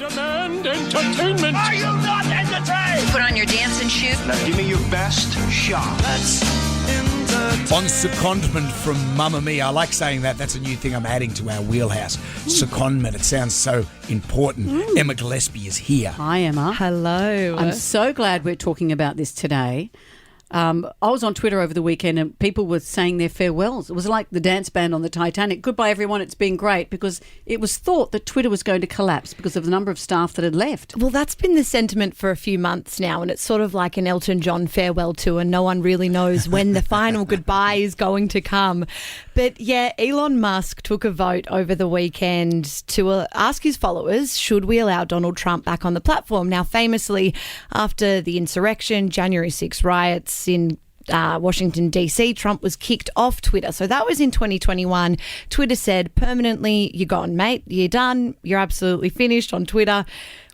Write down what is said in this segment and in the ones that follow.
demand entertainment. Are you not entertained? Put on your dancing shoes. Now give me your best shot. On secondment from Mamma Mia. I like saying that. That's a new thing I'm adding to our wheelhouse. Secondment. It sounds so important. Emma Gillespie is here. Hi, Emma. Hello. I'm so glad we're talking about this today. I was on Twitter over the weekend and people were saying their farewells. It was like the dance band on the Titanic. Goodbye, everyone. It's been great, because it was thought that Twitter was going to collapse because of the number of staff that had left. Well, that's been the sentiment for a few months now, and it's sort of like an Elton John farewell tour. No one really knows when the final goodbye is going to come. But yeah, Elon Musk took a vote over the weekend to ask his followers, should we allow Donald Trump back on the platform? Now, famously, after the insurrection, January 6 riots in Washington, D.C., Trump was kicked off Twitter. So that was in 2021. Twitter said, permanently, you're gone, mate. You're done. You're absolutely finished on Twitter.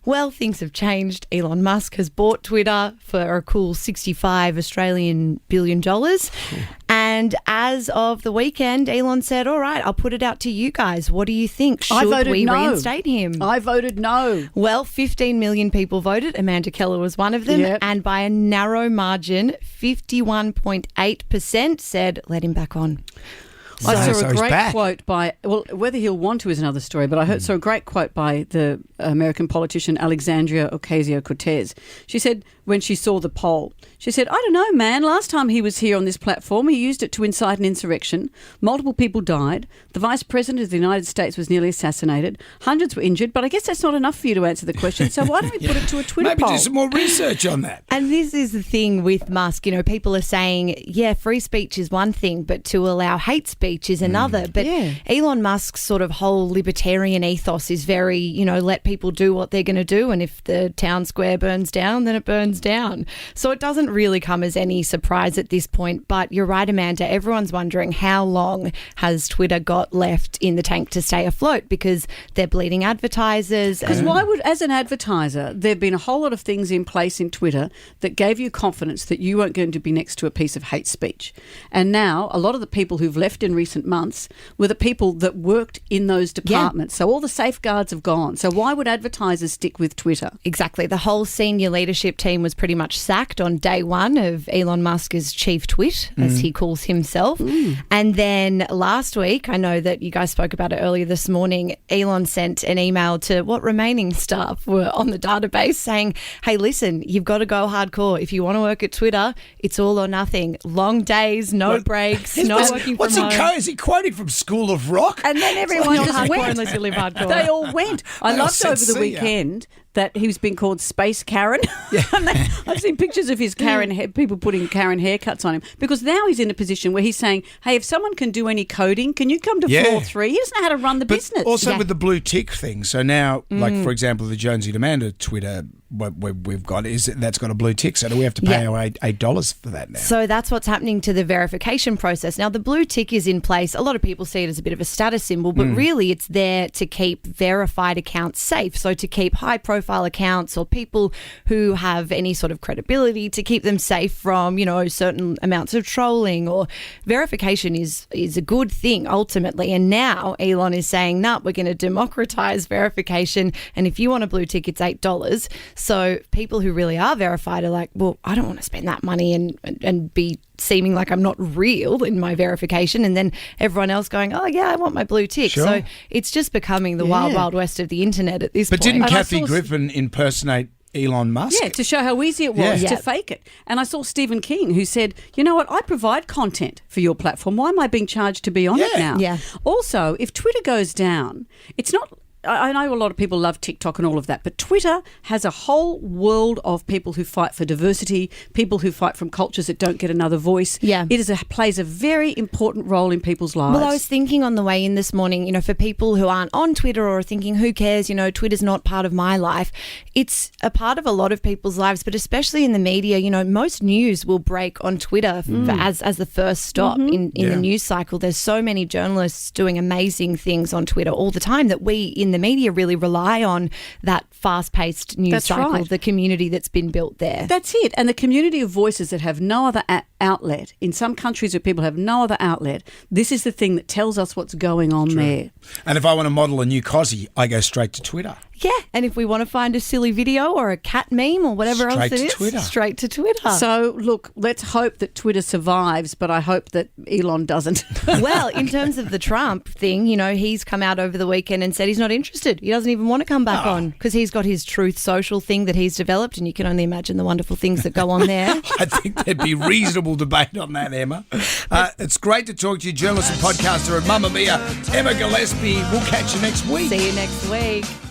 Well, things have changed. Elon Musk has bought Twitter for a cool $65 Australian billion. And as of the weekend, Elon said, all right, I'll put it out to you guys. What do you think? Should we reinstate him? I voted no. Well, 15 million people voted. Amanda Keller was one of them. Yep. And by a narrow margin, 51.8% said, let him back on. I saw So a he's great back. quote by, well, whether he'll want to is another story, but I saw a great quote by the American politician Alexandria Ocasio-Cortez. She said, when she saw the poll, she said, I don't know, man, last time he was here on this platform, he used it to incite an insurrection. Multiple people died. The Vice President of the United States was nearly assassinated. Hundreds were injured, but I guess that's not enough for you to answer the question, so why don't we put it to a Twitter Maybe poll? do some more research on that. And this is the thing with Musk. You know, people are saying, yeah, free speech is one thing, but to allow hate speech is another. But Yeah. Elon Musk's sort of whole libertarian ethos is very, you know, let people do what they're going to do. And if the town square burns down, then it burns down. So it doesn't really come as any surprise at this point. But you're right, Amanda. Everyone's wondering how long has Twitter got left in the tank to stay afloat, because they're bleeding advertisers. Because why would, as an advertiser, there have been a whole lot of things in place in Twitter that gave you confidence that you weren't going to be next to a piece of hate speech. And now a lot of the people who've left in recent months were the people that worked in those departments. So all the safeguards have gone. So why would advertisers stick with Twitter? Exactly. The whole senior leadership team was pretty much sacked on day one of Elon Musk as chief twit, as he calls himself. And then last week, I know that you guys spoke about it earlier this morning, Elon sent an email to what remaining staff were on the database saying, hey, listen, you've got to go hardcore. If you want to work at Twitter, it's all or nothing. Long days, no breaks, no working from home. Is he quoting from School of Rock? And then everyone Not just hardcore went. unless you live hardcore. They all went. I They all loved said over the see ya. weekend that he was being called Space Karen. I've seen pictures of his Karen people putting Karen haircuts on him, because now he's in a position where he's saying, hey, if someone can do any coding, can you come to floor 3? He doesn't know how to run the But business. also with the blue tick thing. So now, like, for example, the Jonesy and Amanda Twitter, what we've got is that's got a blue tick. So do we have to pay our $8 for that now? So that's what's happening to the verification process. Now, the blue tick is in place. A lot of people see it as a bit of a status symbol, but really it's there to keep verified accounts safe. So to keep high-profile accounts or people who have any sort of credibility, to keep them safe from, you know, certain amounts of trolling. Or verification is a good thing ultimately. And now Elon is saying, nah, we're going to democratize verification. And if you want a blue tick, it's $8. So people who really are verified are like, well, I don't want to spend that money and be seeming like I'm not real in my verification, and then everyone else going, oh yeah, I want my blue tick. Sure. So it's just becoming the wild, wild west of the internet at this But point. didn't And I Kathy saw- Griffin impersonate Elon Musk? Yeah, to show how easy it was Yeah. to fake it. And I saw Stephen King, who said, you know what, I provide content for your platform. Why am I being charged to be on it now? Yeah. Also, if Twitter goes down, it's not... I know a lot of people love TikTok and all of that, but Twitter has a whole world of people who fight for diversity, people who fight from cultures that don't get another voice. Yeah. It plays a very important role in people's lives. Well, I was thinking on the way in this morning, you know, for people who aren't on Twitter or are thinking, who cares, you know, Twitter's not part of my life. It's a part of a lot of people's lives, but especially in the media, you know, most news will break on Twitter as the first stop in the news cycle. There's so many journalists doing amazing things on Twitter all the time that we in the media really rely on that fast-paced news That's cycle, right. the community that's been built there. That's it. And the community of voices that have no other outlet. In some countries where people have no other outlet, this is the thing that tells us what's going on there. And if I want to model a new Cosy, I go straight to Twitter. Yeah, and if we want to find a silly video or a cat meme or whatever else Straight it to is, Twitter. straight to Twitter. So, look, let's hope that Twitter survives, but I hope that Elon doesn't. Well, in terms of the Trump thing, you know, he's come out over the weekend and said he's not interested. He doesn't even want to come back on because he's got his Truth Social thing that he's developed, and you can only imagine the wonderful things that go on there. I think there'd be reasonable debate on that, Emma. It's great to talk to you, journalist and podcaster at Mamma Mia, Emma Gillespie. We'll catch you next week. See you next week.